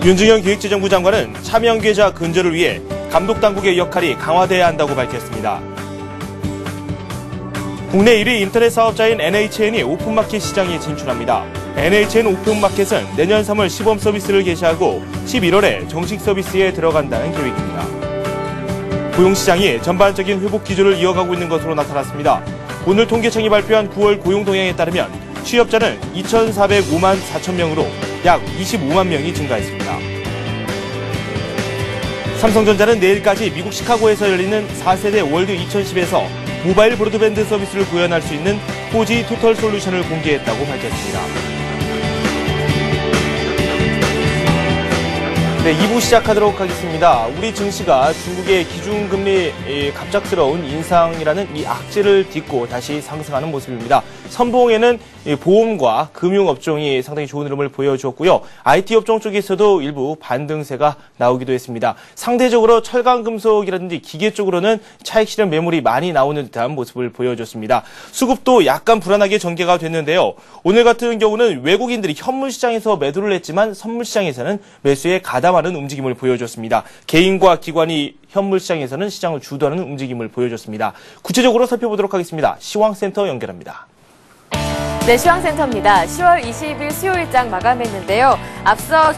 윤중현 기획재정부 장관은 차명계좌 근절을 위해 감독당국의 역할이 강화돼야 한다고 밝혔습니다. 국내 1위 인터넷 사업자인 NHN이 오픈마켓 시장에 진출합니다. NHN 오픈마켓은 내년 3월 시범 서비스를 개시하고 11월에 정식 서비스에 들어간다는 계획입니다. 고용시장이 전반적인 회복 기조를 이어가고 있는 것으로 나타났습니다. 오늘 통계청이 발표한 9월 고용 동향에 따르면 취업자는 2,405만 4천 명으로 약 25만 명이 증가했습니다. 삼성전자는 내일까지 미국 시카고에서 열리는 4세대 월드 2010에서 모바일 브로드밴드 서비스를 구현할 수 있는 4G 토털 솔루션을 공개했다고 밝혔습니다. 네, 2부 시작하도록 하겠습니다. 우리 증시가 중국의 기준금리 갑작스러운 인상이라는 이 악재를 딛고 다시 상승하는 모습입니다. 선봉에는 보험과 금융업종이 상당히 좋은 흐름을 보여주었고요. IT 업종 쪽에서도 일부 반등세가 나오기도 했습니다. 상대적으로 철강금속이라든지 기계 쪽으로는 차익 실현 매물이 많이 나오는 듯한 모습을 보여줬습니다. 수급도 약간 불안하게 전개가 됐는데요. 오늘 같은 경우는 외국인들이 현물 시장에서 매도를 했지만 선물 시장에서는 매수에 가담하는 움직임을 보여줬습니다. 개인과 기관이 현물 시장에서는 시장을 주도하는 움직임을 보여줬습니다. 구체적으로 살펴보도록 하겠습니다. 시황센터 연결합니다. 네, 시황센터입니다. 10월 20일 수요일장 마감했는데요. 앞서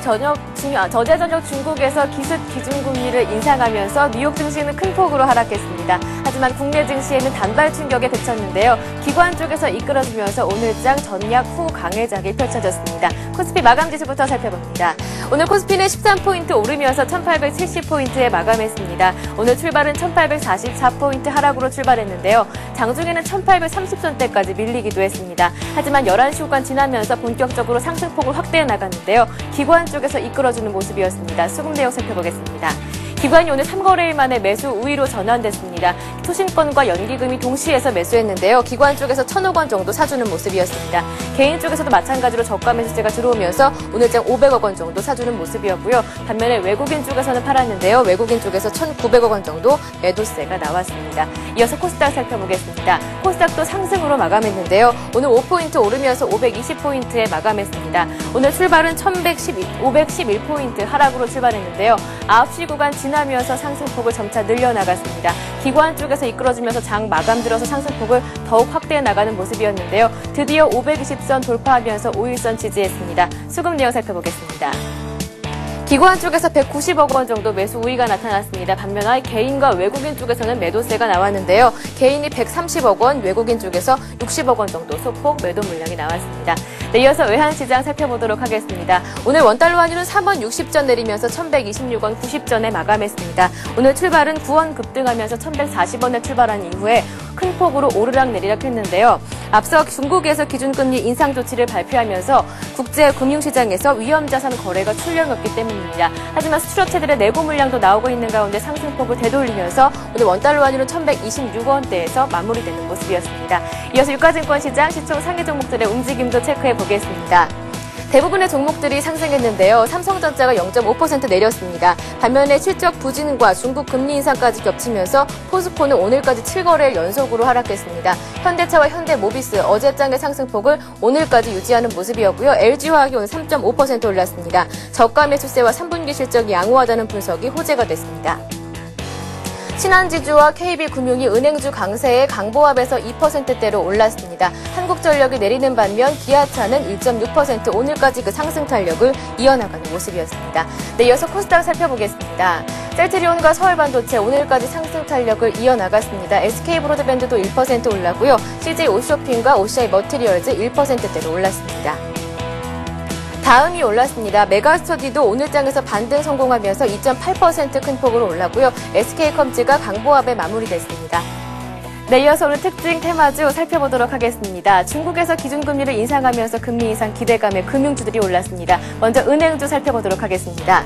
어제 저녁 중국에서 기준금리를 인상하면서 뉴욕 증시는 큰 폭으로 하락했습니다. 하지만 국내 증시에는 단발 충격에 그쳤는데요. 기관 쪽에서 이끌어주면서 오늘장 전략 후 강해작이 펼쳐졌습니다. 코스피 마감 지수부터 살펴봅니다. 오늘 코스피는 13포인트 오르면서 1870포인트에 마감했습니다. 오늘 출발은 1844포인트 하락으로 출발했는데요. 장중에는 1830선대까지 밀리기도 했습니다. 하지만 11시 후간 지나면서 본격적으로 상승폭을 확대해 나갔는데요. 기관 쪽에서 이끌어주는 모습이었습니다. 수급 내용 살펴보겠습니다. 기관이 오늘 3거래일 만에 매수 우위로 전환됐습니다. 투신권과 연기금이 동시에서 매수했는데요. 기관 쪽에서 1,000억 원 정도 사주는 모습이었습니다. 개인 쪽에서도 마찬가지로 저가 매수세가 들어오면서 오늘장 500억 원 정도 사주는 모습이었고요. 반면에 외국인 쪽에서는 팔았는데요. 외국인 쪽에서 1,900억 원 정도 매도세가 나왔습니다. 이어서 코스닥 살펴보겠습니다. 코스닥도 상승으로 마감했는데요. 오늘 5포인트 오르면서 520포인트에 마감했습니다. 오늘 출발은 511포인트 하락으로 출발했는데요. 9시 구간 지나면서 상승폭을 점차 늘려나갔습니다. 기관 쪽에서 이끌어주면서 장 마감 들어서 상승폭을 더욱 확대해 나가는 모습이었는데요. 드디어 520선 돌파하면서 5일선 지지했습니다. 수급 내용 살펴보겠습니다. 기관 쪽에서 190억 원 정도 매수 우위가 나타났습니다. 반면 개인과 외국인 쪽에서는 매도세가 나왔는데요. 개인이 130억 원, 외국인 쪽에서 60억 원 정도 소폭 매도 물량이 나왔습니다. 네, 이어서 외환시장 살펴보도록 하겠습니다. 오늘 원달러 환율은 3원 60전 내리면서 1126원 90전에 마감했습니다. 오늘 출발은 9원 급등하면서 1140원에 출발한 이후에 큰 폭으로 오르락 내리락 했는데요. 앞서 중국에서 기준금리 인상 조치를 발표하면서 국제 금융시장에서 위험자산 거래가 출렁였기 때문입니다. 하지만 수출업체들의 내고 물량도 나오고 있는 가운데 상승폭을 되돌리면서 오늘 원달러 환율은 1126원대에서 마무리되는 모습이었습니다. 이어서 유가증권 시장 시총 상위 종목들의 움직임도 체크해 보겠습니다. 대부분의 종목들이 상승했는데요. 삼성전자가 0.5% 내렸습니다. 반면에 실적 부진과 중국 금리 인상까지 겹치면서 포스코는 오늘까지 7거래일 연속으로 하락했습니다. 현대차와 현대모비스 어제장의 상승폭을 오늘까지 유지하는 모습이었고요. LG화학이 오늘 3.5% 올랐습니다. 저가 매수세와 3분기 실적이 양호하다는 분석이 호재가 됐습니다. 신한지주와 KB금융이 은행주 강세에 강보합에서 2%대로 올랐습니다. 한국전력이 내리는 반면 기아차는 1.6% 오늘까지 그 상승 탄력을 이어나가는 모습이었습니다. 네, 이어서 코스닥 살펴보겠습니다. 셀트리온과 서울반도체 오늘까지 상승 탄력을 이어나갔습니다. SK브로드밴드도 1% 올랐고요. CJ오쇼핑과 OCI머티리얼즈 1%대로 올랐습니다. 다음이 올랐습니다. 메가스터디도 오늘장에서 반등 성공하면서 2.8% 큰 폭으로 올랐고요. SK컴즈가 강보합에 마무리됐습니다. 네, 이어서 오늘 특징 테마주 살펴보도록 하겠습니다. 중국에서 기준금리를 인상하면서 금리 인상 기대감에 금융주들이 올랐습니다. 먼저 은행주 살펴보도록 하겠습니다.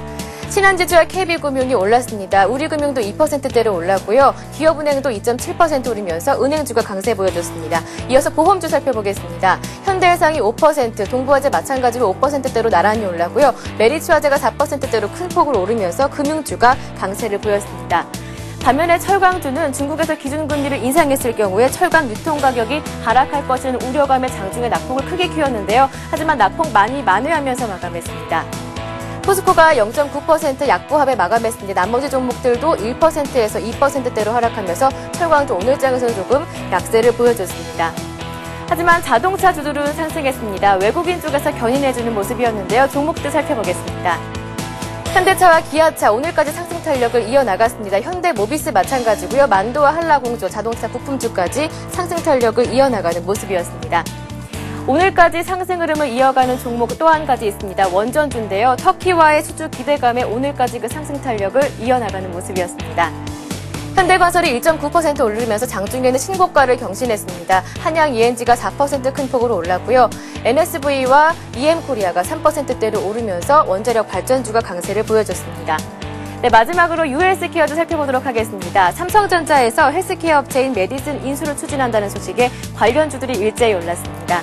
신한지주와 KB금융이 올랐습니다. 우리금융도 2%대로 올랐고요. 기업은행도 2.7% 오르면서 은행주가 강세 보여줬습니다. 이어서 보험주 살펴보겠습니다. 현대해상이 5%, 동부화재 마찬가지로 5%대로 나란히 올랐고요. 메리츠화재가 4%대로 큰 폭으로 오르면서 금융주가 강세를 보였습니다. 반면에 철강주는 중국에서 기준금리를 인상했을 경우에 철강 유통가격이 하락할 것이라는 우려감에 장중에 낙폭을 크게 키웠는데요. 하지만 낙폭 많이 만회하면서 마감했습니다. 포스코가 0.9% 약보합에 마감했습니다. 나머지 종목들도 1%에서 2%대로 하락하면서 철강도 오늘장에서는 조금 약세를 보여줬습니다. 하지만 자동차 주들은 상승했습니다. 외국인 쪽에서 견인해주는 모습이었는데요. 종목들 살펴보겠습니다. 현대차와 기아차 오늘까지 상승 탄력을 이어나갔습니다. 현대모비스 마찬가지고요. 만도와 한라공조, 자동차 부품주까지 상승 탄력을 이어나가는 모습이었습니다. 오늘까지 상승 흐름을 이어가는 종목 또 한 가지 있습니다. 원전주인데요. 터키와의 수주 기대감에 오늘까지 그 상승 탄력을 이어나가는 모습이었습니다. 현대건설이 1.9% 오르면서 장중에는 신고가를 경신했습니다. 한양 ENG가 4% 큰 폭으로 올랐고요. NSV와 EM코리아가 3%대로 오르면서 원자력 발전주가 강세를 보여줬습니다. 네, 마지막으로 UHS케어도 살펴보도록 하겠습니다. 삼성전자에서 헬스케어 업체인 메디슨 인수를 추진한다는 소식에 관련주들이 일제히 올랐습니다.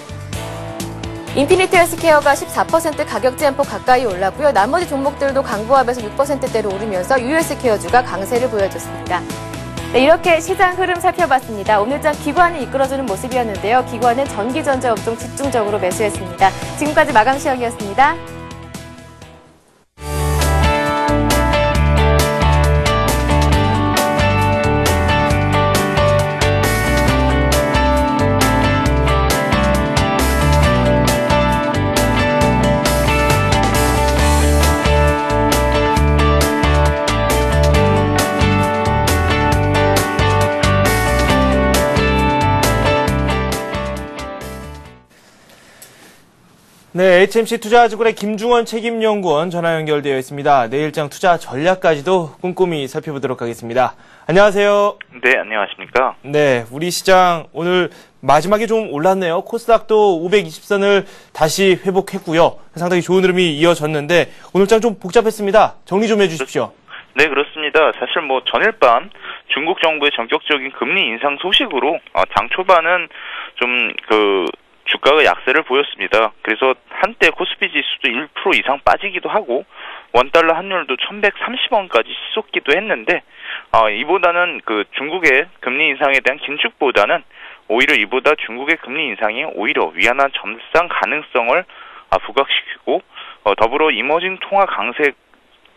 인피니트 헬스케어가 14% 가격 제한폭 가까이 올랐고요. 나머지 종목들도 강보합에서 6%대로 오르면서 UHS케어주가 강세를 보여줬습니다. 네, 이렇게 시장 흐름 살펴봤습니다. 오늘장 기관이 이끌어주는 모습이었는데요. 기관은 전기전자 업종 집중적으로 매수했습니다. 지금까지 마감 시황이었습니다. 네, HMC 투자증권의 김중원 책임연구원 전화 연결되어 있습니다. 내일장 투자 전략까지도 꼼꼼히 살펴보도록 하겠습니다. 안녕하세요. 네, 안녕하십니까. 네, 우리 시장 오늘 마지막에 좀 올랐네요. 코스닥도 520선을 다시 회복했고요. 상당히 좋은 흐름이 이어졌는데 오늘장 좀 복잡했습니다. 정리 좀 해주십시오. 네, 그렇습니다. 사실 전일 밤 중국 정부의 전격적인 금리 인상 소식으로 장 초반은 좀 주가가 약세를 보였습니다. 그래서 한때 코스피 지수도 1% 이상 빠지기도 하고 원달러 환율도 1130원까지 치솟기도 했는데 이보다는 중국의 금리 인상에 대한 긴축보다는 오히려 이보다 중국의 금리 인상이 오히려 위안화 점상 가능성을 부각시키고 더불어 이머징 통화 강세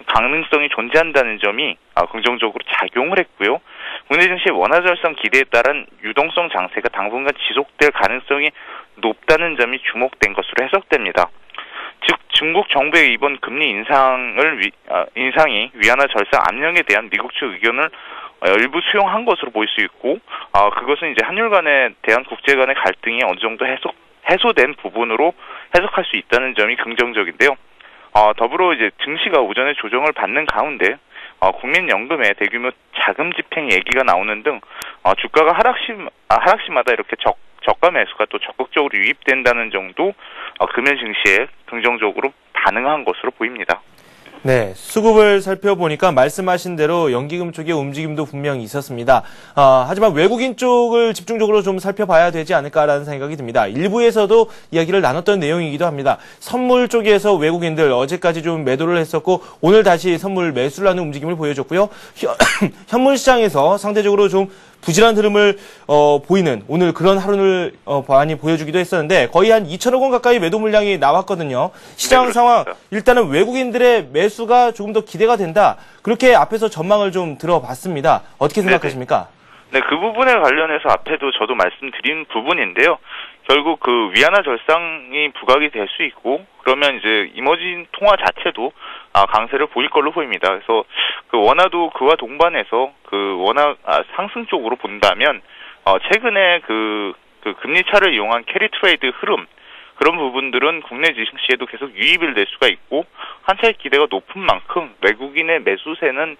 가능성이 존재한다는 점이 긍정적으로 작용을 했고요. 국내 증시 원화 절상 기대에 따른 유동성 장세가 당분간 지속될 가능성이 높다는 점이 주목된 것으로 해석됩니다. 즉 중국 정부의 이번 금리 인상이 위안화 절상 압력에 대한 미국 측 의견을 일부 수용한 것으로 보일 수 있고, 그것은 이제 한율 간에 대한 국제 간의 갈등이 어느 정도 해소된 부분으로 해석할 수 있다는 점이 긍정적인데요. 더불어 이제 증시가 오전에 조정을 받는 가운데 국민연금의 대규모 자금 집행 얘기가 나오는 등 주가가 하락시마다 이렇게 저가 매수가 또 적극적으로 유입된다는 정도 금연 증시에 긍정적으로 반응한 것으로 보입니다. 네, 수급을 살펴보니까 말씀하신 대로 연기금 쪽의 움직임도 분명히 있었습니다. 하지만 외국인 쪽을 집중적으로 좀 살펴봐야 되지 않을까라는 생각이 듭니다. 일부에서도 이야기를 나눴던 내용이기도 합니다. 선물 쪽에서 외국인들 어제까지 좀 매도를 했었고 오늘 다시 선물 매수를 하는 움직임을 보여줬고요. 현물 시장에서 상대적으로 좀 부진한 흐름을 보이는 오늘 그런 하루를 많이 보여주기도 했었는데 거의 한 2천억 원 가까이 매도 물량이 나왔거든요. 시장 네, 상황 일단은 외국인들의 매수가 조금 더 기대가 된다. 그렇게 앞에서 전망을 좀 들어봤습니다. 어떻게 생각하십니까? 네, 그 부분에 관련해서 앞에도 저도 말씀드린 부분인데요. 결국 위안화 절상이 부각이 될 수 있고 그러면 이제 이머징 통화 자체도 강세를 보일 걸로 보입니다. 그래서 원화도 그와 동반해서 원화 상승 쪽으로 본다면 최근에 금리 차를 이용한 캐리 트레이드 흐름 그런 부분들은 국내 증시에도 계속 유입이 될 수가 있고 한차의 기대가 높은 만큼 외국인의 매수세는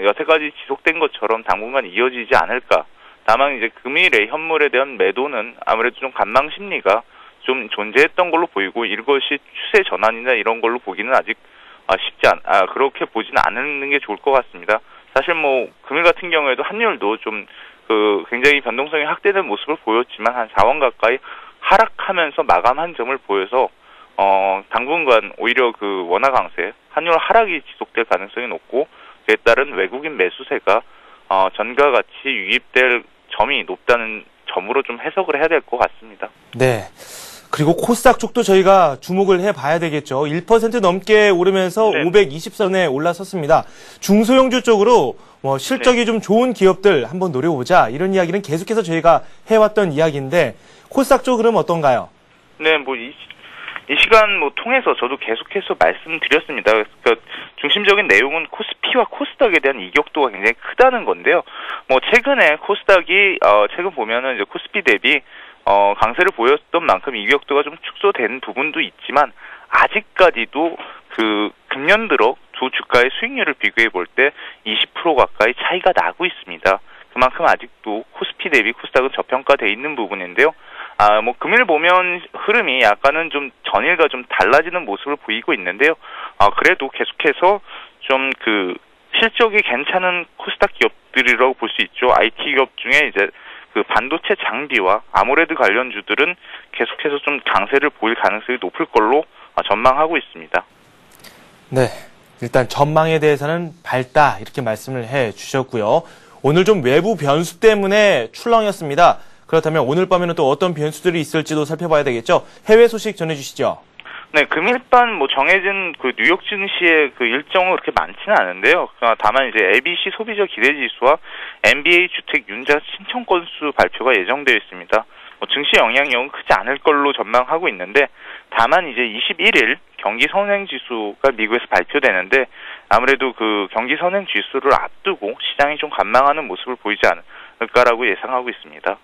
여태까지 지속된 것처럼 당분간 이어지지 않을까. 다만 이제 금일의 현물에 대한 매도는 아무래도 좀 관망 심리가 좀 존재했던 걸로 보이고 이것이 추세 전환이나 이런 걸로 보기는 아직 그렇게 보지는 않는 게 좋을 것 같습니다. 사실 금일 같은 경우에도 환율도 좀 굉장히 변동성이 확대된 모습을 보였지만 한 4원 가까이 하락하면서 마감한 점을 보여서 당분간 오히려 원화 강세, 환율 하락이 지속될 가능성이 높고 그에 따른 외국인 매수세가 전과 같이 유입될 점이 높다는 점으로 좀 해석을 해야 될 것 같습니다. 네. 그리고 코스닥 쪽도 저희가 주목을 해봐야 되겠죠. 1% 넘게 오르면서 네. 520선에 올라섰습니다. 중소형주 쪽으로 실적이 좀 좋은 기업들 한번 노려보자 이런 이야기는 계속해서 저희가 해왔던 이야기인데 코스닥 쪽은 어떤가요? 네, 이 시간 통해서 저도 계속해서 말씀드렸습니다. 그러니까 중심적인 내용은 코스피와 코스닥에 대한 이격도가 굉장히 크다는 건데요. 최근에 코스닥이 최근 보면은 이제 코스피 대비 강세를 보였던 만큼 이격도가 좀 축소된 부분도 있지만 아직까지도 그 금년 들어 두 주가의 수익률을 비교해 볼 때 20% 가까이 차이가 나고 있습니다. 그만큼 아직도 코스피 대비 코스닥은 저평가돼 있는 부분인데요. 금일 보면 흐름이 약간은 좀 전일과 좀 달라지는 모습을 보이고 있는데요. 그래도 계속해서 좀 실적이 괜찮은 코스닥 기업들이라고 볼 수 있죠. IT 기업 중에 이제 그 반도체 장비와 아모레드 관련주들은 계속해서 좀 강세를 보일 가능성이 높을 걸로 전망하고 있습니다. 네. 일단 전망에 대해서는 밝다 이렇게 말씀을 해 주셨고요. 오늘 좀 외부 변수 때문에 출렁이었습니다. 그렇다면 오늘 밤에는 또 어떤 변수들이 있을지도 살펴봐야 되겠죠. 해외 소식 전해주시죠. 네, 금일 밤 정해진 그 뉴욕 증시의 그 일정은 그렇게 많지는 않은데요. 다만 이제 ABC 소비자 기대 지수와 NBA 주택 융자 신청 건수 발표가 예정되어 있습니다. 증시 영향력은 크지 않을 걸로 전망하고 있는데, 다만 이제 21일 경기 선행 지수가 미국에서 발표되는데 아무래도 그 경기 선행 지수를 앞두고 시장이 좀 관망하는 모습을 보이지 않을까라고 예상하고 있습니다.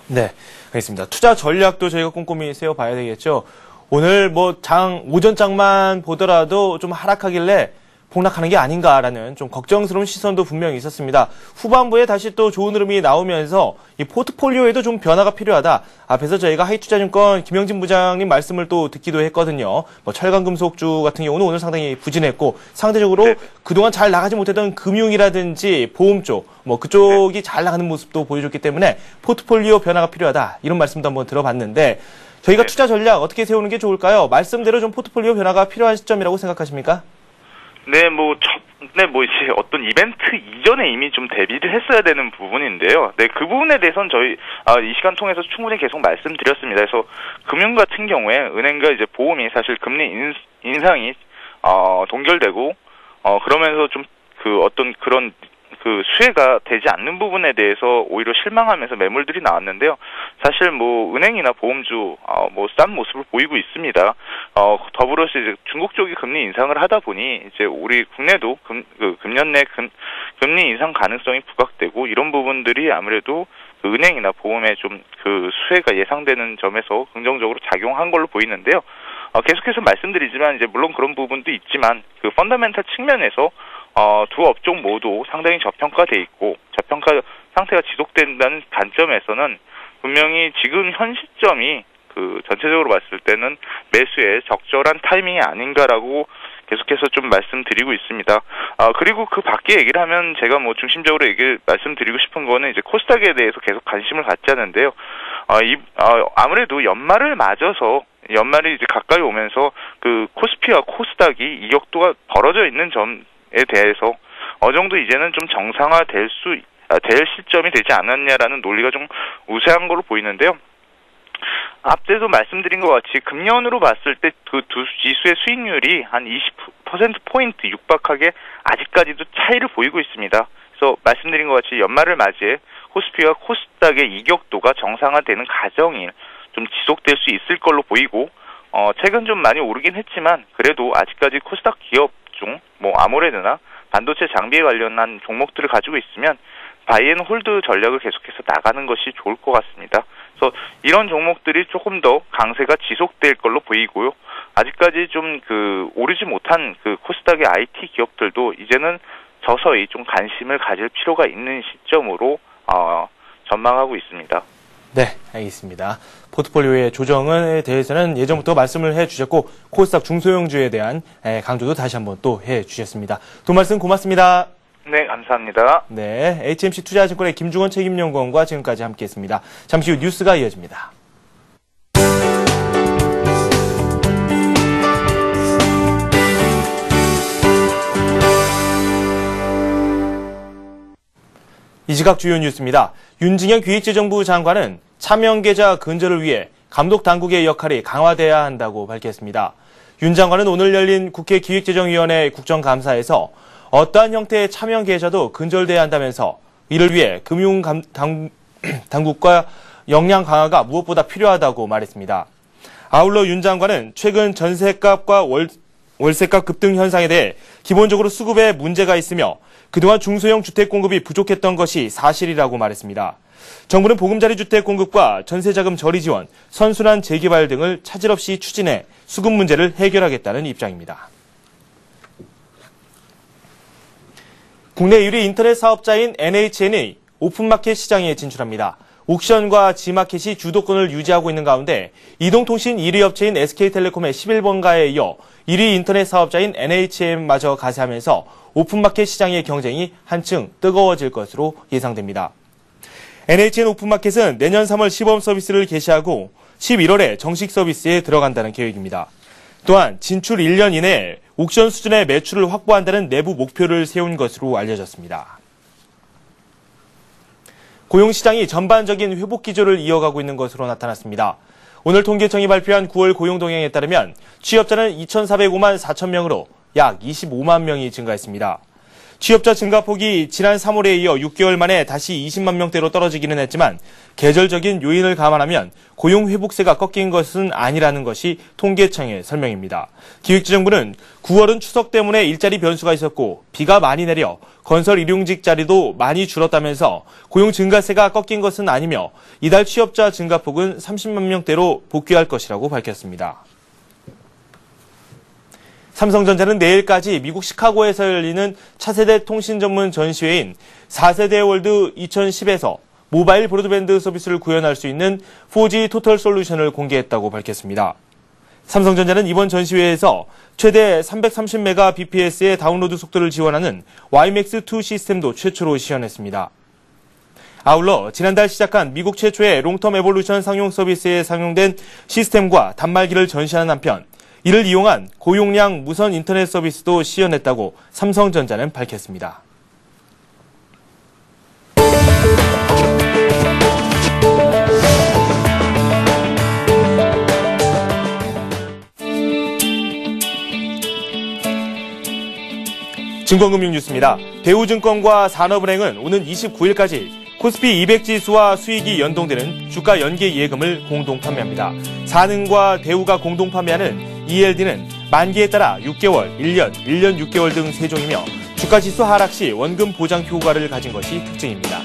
네, 알겠습니다. 투자 전략도 저희가 꼼꼼히 세워봐야 되겠죠. 오늘 오전장만 보더라도 좀 하락하길래 폭락하는 게 아닌가라는 좀 걱정스러운 시선도 분명히 있었습니다. 후반부에 다시 또 좋은 흐름이 나오면서 이 포트폴리오에도 좀 변화가 필요하다. 앞에서 저희가 하이투자증권 김영진 부장님 말씀을 또 듣기도 했거든요. 철강금속주 같은 경우는 오늘 상당히 부진했고 상대적으로 네. 그동안 잘 나가지 못했던 금융이라든지 보험 쪽, 그쪽이 잘 나가는 모습도 보여줬기 때문에 포트폴리오 변화가 필요하다. 이런 말씀도 한번 들어봤는데 저희가 네. 투자 전략 어떻게 세우는 게 좋을까요? 말씀대로 좀 포트폴리오 변화가 필요한 시점이라고 생각하십니까? 네, 이제 어떤 이벤트 이전에 이미 좀 대비를 했어야 되는 부분인데요. 네, 그 부분에 대해서는 저희, 이 시간 통해서 충분히 계속 말씀드렸습니다. 그래서 금융 같은 경우에 은행과 이제 보험이 사실 금리 인상이, 동결되고, 그러면서 좀 어떤 그런 수혜가 되지 않는 부분에 대해서 오히려 실망하면서 매물들이 나왔는데요. 사실 은행이나 보험주, 싼 모습을 보이고 있습니다. 더불어서 이제 중국 쪽이 금리 인상을 하다 보니 이제 우리 국내도 금년 내 금리 인상 가능성이 부각되고 이런 부분들이 아무래도 은행이나 보험에 좀 수혜가 예상되는 점에서 긍정적으로 작용한 걸로 보이는데요. 계속해서 말씀드리지만 이제 물론 그런 부분도 있지만 펀더멘탈 측면에서 두 업종 모두 상당히 저평가돼 있고 저평가 상태가 지속된다는 관점에서는 분명히 지금 현 시점이 전체적으로 봤을 때는 매수의 적절한 타이밍이 아닌가라고 계속해서 좀 말씀드리고 있습니다. 그리고 그 밖에 얘기를 하면 제가 중심적으로 말씀드리고 싶은 거는 이제 코스닥에 대해서 계속 관심을 갖자는데요. 아무래도 연말이 이제 가까이 오면서 코스피와 코스닥이 이격도가 벌어져 있는 점에 대해서 어느 정도 이제는 좀 정상화될 시점이 되지 않았냐라는 논리가 좀 우세한 걸로 보이는데요. 앞에도 말씀드린 것 같이 금년으로 봤을 때 두 지수의 수익률이 한 20%포인트 육박하게 아직까지도 차이를 보이고 있습니다. 그래서 말씀드린 것 같이 연말을 맞이해 코스피와 코스닥의 이격도가 정상화되는 과정이 좀 지속될 수 있을 걸로 보이고 최근 좀 많이 오르긴 했지만 그래도 아직까지 코스닥 기업 중 아모레드나 반도체 장비에 관련한 종목들을 가지고 있으면 바이앤홀드 전략을 계속해서 나가는 것이 좋을 것 같습니다. 그래서 이런 종목들이 조금 더 강세가 지속될 걸로 보이고요. 아직까지 좀 오르지 못한 코스닥의 IT 기업들도 이제는 서서히 좀 관심을 가질 필요가 있는 시점으로 전망하고 있습니다. 네, 알겠습니다. 포트폴리오의 조정에 대해서는 예전부터 말씀을 해주셨고 코스닥 중소형주에 대한 강조도 다시 한번 또 해주셨습니다. 도 말씀 고맙습니다. 네, 감사합니다. 네, HMC 투자증권의 김중원 책임연구원과 지금까지 함께했습니다. 잠시 후 뉴스가 이어집니다. 이 시각 주요 뉴스입니다. 윤진영 기획재정부 장관은 차명 계좌 근절을 위해 감독 당국의 역할이 강화돼야 한다고 밝혔습니다. 윤 장관은 오늘 열린 국회 기획재정위원회 국정감사에서 어떠한 형태의 차명 계좌도 근절돼야 한다면서 이를 위해 금융당국과 역량 강화가 무엇보다 필요하다고 말했습니다. 아울러 윤 장관은 최근 전세값과 월세값 급등 현상에 대해 기본적으로 수급에 문제가 있으며 그동안 중소형 주택 공급이 부족했던 것이 사실이라고 말했습니다. 정부는 보금자리 주택 공급과 전세자금 저리 지원, 선순환 재개발 등을 차질 없이 추진해 수급 문제를 해결하겠다는 입장입니다. 국내 1위 인터넷 사업자인 NHN이 오픈마켓 시장에 진출합니다. 옥션과 G마켓이 주도권을 유지하고 있는 가운데 이동통신 1위 업체인 SK텔레콤의 11번가에 이어 1위 인터넷 사업자인 NHN마저 가세하면서 오픈마켓 시장의 경쟁이 한층 뜨거워질 것으로 예상됩니다. NHN 오픈마켓은 내년 3월 시범 서비스를 개시하고 11월에 정식 서비스에 들어간다는 계획입니다. 또한 진출 1년 이내에 옥션 수준의 매출을 확보한다는 내부 목표를 세운 것으로 알려졌습니다. 고용시장이 전반적인 회복 기조를 이어가고 있는 것으로 나타났습니다. 오늘 통계청이 발표한 9월 고용 동향에 따르면 취업자는 2,405만 4천 명으로 약 25만 명이 증가했습니다. 취업자 증가폭이 지난 3월에 이어 6개월 만에 다시 20만 명대로 떨어지기는 했지만 계절적인 요인을 감안하면 고용 회복세가 꺾인 것은 아니라는 것이 통계청의 설명입니다. 기획재정부는 9월은 추석 때문에 일자리 변수가 있었고 비가 많이 내려 건설 일용직 자리도 많이 줄었다면서 고용 증가세가 꺾인 것은 아니며 이달 취업자 증가폭은 30만 명대로 복귀할 것이라고 밝혔습니다. 삼성전자는 내일까지 미국 시카고에서 열리는 차세대 통신 전문 전시회인 4세대 월드 2010에서 모바일 브로드밴드 서비스를 구현할 수 있는 4G 토털 솔루션을 공개했다고 밝혔습니다. 삼성전자는 이번 전시회에서 최대 330Mbps의 다운로드 속도를 지원하는 YMAX2 시스템도 최초로 시연했습니다. 아울러 지난달 시작한 미국 최초의 롱텀 에볼루션 상용 서비스에 상용된 시스템과 단말기를 전시하는 한편 이를 이용한 고용량 무선 인터넷 서비스도 시연했다고 삼성전자는 밝혔습니다. 증권금융 뉴스입니다. 대우증권과 산업은행은 오는 29일까지 코스피 200 지수와 수익이 연동되는 주가 연계 예금을 공동 판매합니다. 산은과 대우가 공동 판매하는 ELD는 만기에 따라 6개월, 1년, 1년 6개월 등 3종이며 주가지수 하락 시 원금 보장 효과를 가진 것이 특징입니다.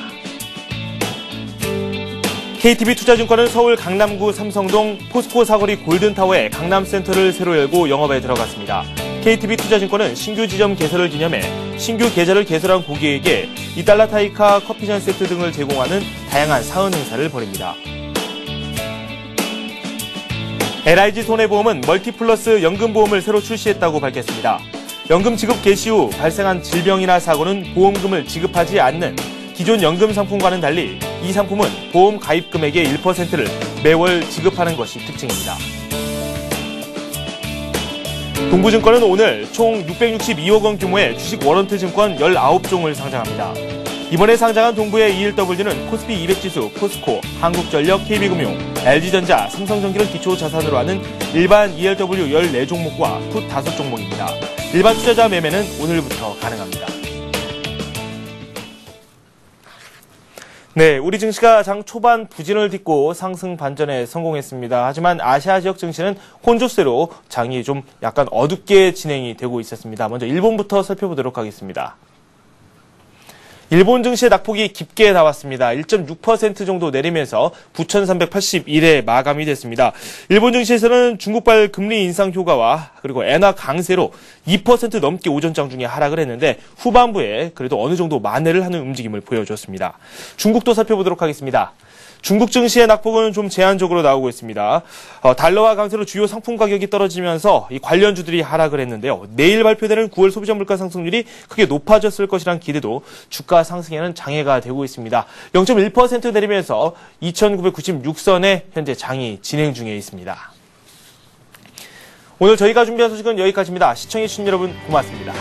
KTB투자증권은 서울 강남구 삼성동 포스코 사거리 골든타워에 강남센터를 새로 열고 영업에 들어갔습니다. KTB투자증권은 신규 지점 개설을 기념해 신규 계좌를 개설한 고객에게 이달라 타이카 커피잔 세트 등을 제공하는 다양한 사은 행사를 벌입니다. LIG 손해보험은 멀티플러스 연금보험을 새로 출시했다고 밝혔습니다. 연금 지급 개시 후 발생한 질병이나 사고는 보험금을 지급하지 않는 기존 연금 상품과는 달리 이 상품은 보험 가입 금액의 1%를 매월 지급하는 것이 특징입니다. 동부증권은 오늘 총 662억 원 규모의 주식 워런트 증권 19종을 상장합니다. 이번에 상장한 동부의 ELW는 코스피 200지수, 포스코, 한국전력, KB금융, LG전자, 삼성전기를 기초 자산으로 하는 일반 ELW 14종목과 풋 5종목입니다. 일반 투자자 매매는 오늘부터 가능합니다. 네, 우리 증시가 장 초반 부진을 딛고 상승 반전에 성공했습니다. 하지만 아시아 지역 증시는 혼조세로 장이 좀 약간 어둡게 진행이 되고 있었습니다. 먼저 일본부터 살펴보도록 하겠습니다. 일본 증시의 낙폭이 깊게 나왔습니다. 1.6% 정도 내리면서 9,381에 마감이 됐습니다. 일본 증시에서는 중국발 금리 인상 효과와 그리고 엔화 강세로 2% 넘게 오전장 중에 하락을 했는데 후반부에 그래도 어느 정도 만회를 하는 움직임을 보여줬습니다. 중국도 살펴보도록 하겠습니다. 중국 증시의 낙폭은 좀 제한적으로 나오고 있습니다. 달러화 강세로 주요 상품 가격이 떨어지면서 이 관련주들이 하락을 했는데요. 내일 발표되는 9월 소비자 물가 상승률이 크게 높아졌을 것이란 기대도 주가 상승에는 장애가 되고 있습니다. 0.1% 내리면서 2,996선에 현재 장이 진행 중에 있습니다. 오늘 저희가 준비한 소식은 여기까지입니다. 시청해주신 여러분 고맙습니다.